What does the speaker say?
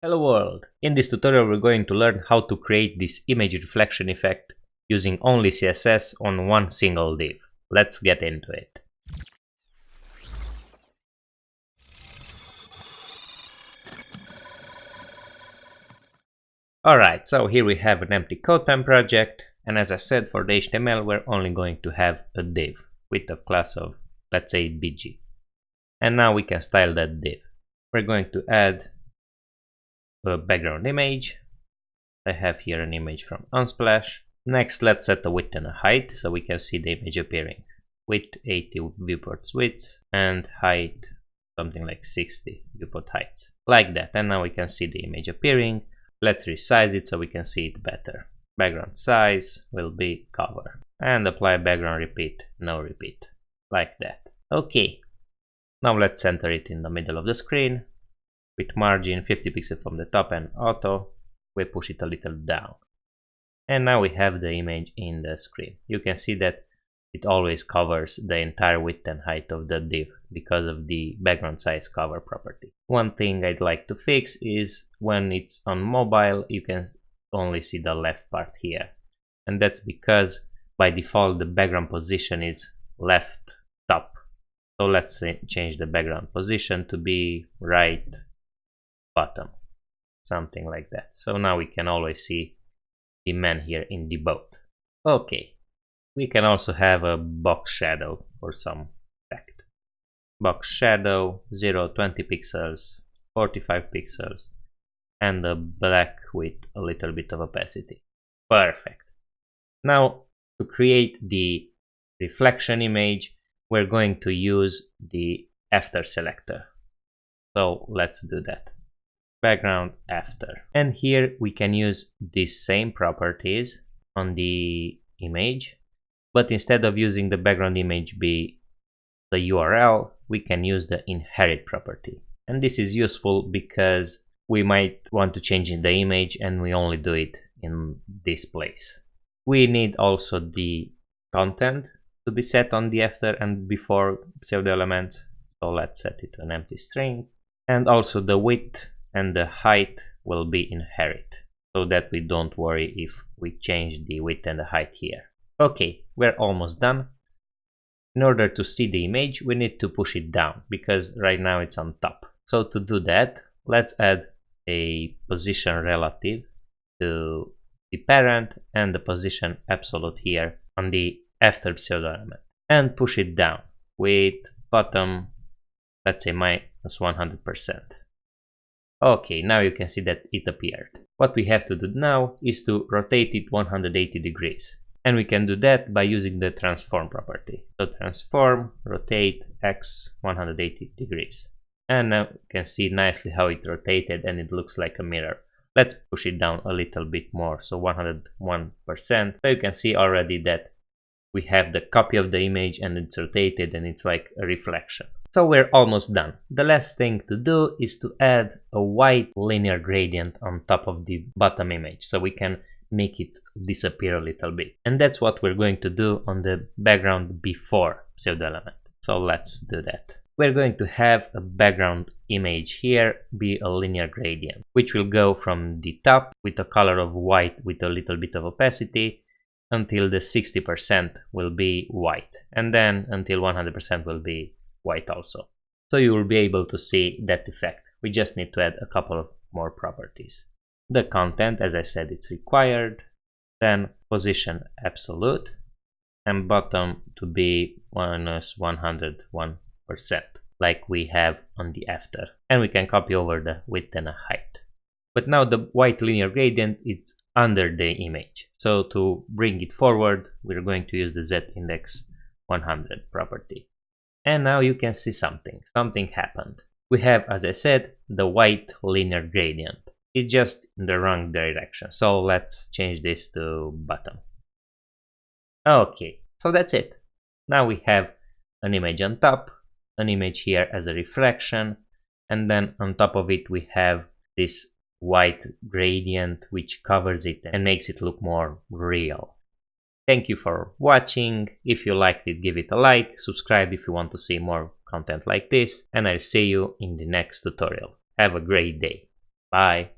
Hello world! In this tutorial we're going to learn how to create this image reflection effect using only CSS on one single div. Let's get into it. Alright, so here we have an empty CodePen project, and as I said, for the HTML we're only going to have a div with a class of, let's say, BG. And now we can style that div. We're going to add a background image. I have here an image from Unsplash. Next, let's set a width and a height so we can see the image appearing. Width 80 viewports width and height something like 60 viewport heights. Like that, and now we can see the image appearing. Let's resize it so we can see it better. Background size will be cover. And apply background repeat, no repeat. Like that. Okay. Now let's center it in the middle of the screen. With margin 50 pixels from the top and auto, we push it a little down. And now we have the image in the screen. You can see that it always covers the entire width and height of the div because of the background size cover property. One thing I'd like to fix is when it's on mobile, you can only see the left part here. And that's because by default the background position is left top. So let's change the background position to be right bottom, something like that. So now we can always see the man here in the boat. Okay, we can also have a box shadow for some effect. Box shadow 0, 20 pixels, 45 pixels, and a black with a little bit of opacity. Perfect. Now to create the reflection image, we're going to use the after selector. So let's do that. Background after, and here we can use these same properties on the image, but instead of using the background image be the URL, we can use the inherit property. And this is useful because we might want to change in the image and we only do it in this place. We need also the content to be set on the after and before pseudo elements, so let's set it to an empty string, and also the width and the height will be inherit, so that we don't worry if we change the width and the height here. Okay, we're almost done. In order to see the image, we need to push it down because right now it's on top. So to do that, let's add a position relative to the parent and the position absolute here on the after pseudo element, and push it down with bottom, let's say -100%. Okay, now you can see that it appeared. What we have to do now is to rotate it 180 degrees. And we can do that by using the transform property. So transform, rotate x 180 degrees. And now you can see nicely how it rotated and it looks like a mirror. Let's push it down a little bit more, so 101%. So you can see already that we have the copy of the image and it's rotated and it's like a reflection. So we're almost done. The last thing to do is to add a white linear gradient on top of the bottom image so we can make it disappear a little bit. And that's what we're going to do on the background before pseudo element. So let's do that. We're going to have a background image here be a linear gradient, which will go from the top with a color of white with a little bit of opacity until the 60% will be white, and then until 100% will be white also. So you will be able to see that effect. We just need to add a couple of more properties. The content, as I said, it's required, then position absolute, and bottom to be -101%, like we have on the after. And we can copy over the width and a height. But now the white linear gradient is under the image. So to bring it forward, we're going to use the z-index 100 property. And now you can see something happened. We have, as I said, the white linear gradient. It's just in the wrong direction. So let's change this to bottom. Okay, so that's it. Now we have an image on top, an image here as a reflection, and then on top of it we have this white gradient which covers it and makes it look more real. Thank you for watching. If you liked it, give it a like, subscribe if you want to see more content like this, and I'll see you in the next tutorial. Have a great day. Bye.